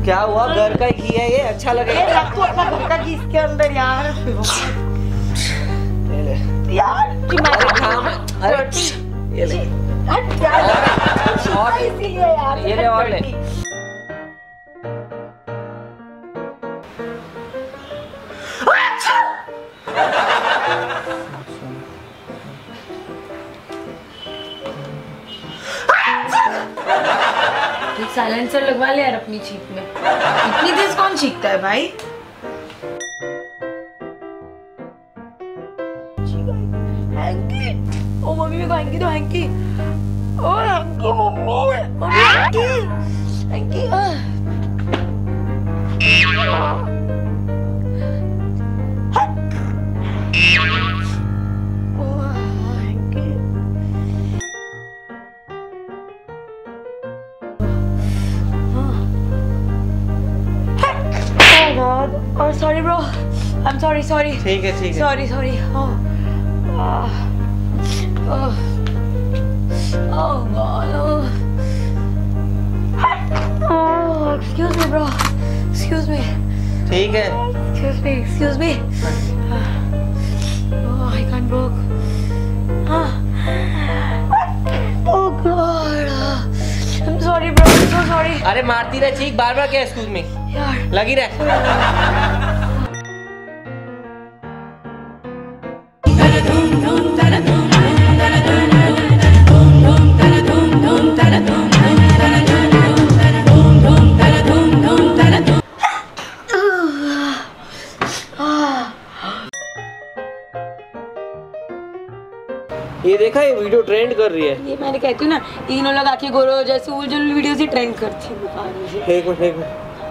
क्या हुआ? घर का घी है ये, अच्छा लगेगा। रख तू अपना घर का घी इसके अंदर यार। ले ले यार अरे ये ले हट यार, इसीलिए यार ये ले और ले। साइलेंसर लगवा ले यार अपनी चीख में। इतनी तेज कौन चीखता है भाई? हैंकी, ओ मम्मी मेरे को हैंकी दो, hanky. Oh hanky mummy, mummy hanky, hanky. Oh, sorry bro. I'm sorry. ठीक है Sorry. Oh God. Oh, excuse me bro. Excuse me. ठीक है। Excuse me. Oh, I can't walk. Oh God. I'm sorry bro. I'm so sorry. अरे मारती रहे चीख बार-बार क्या एक्सक्यूज मी? यार लगी रहे। ये देखा, ये वीडियो ट्रेंड कर रही है। ये मैंने कहती हूँ ना, तीनों लगा के गोरो जैसे उलझुल वीडियोस ही ट्रेंड करती है। एक मिनट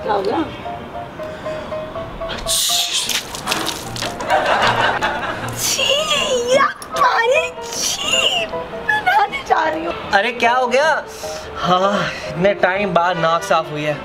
क्या हो गया? बनाने जा रही हूँ। अरे क्या हो गया? हाँ, इतने टाइम बाद नाक साफ हुई है।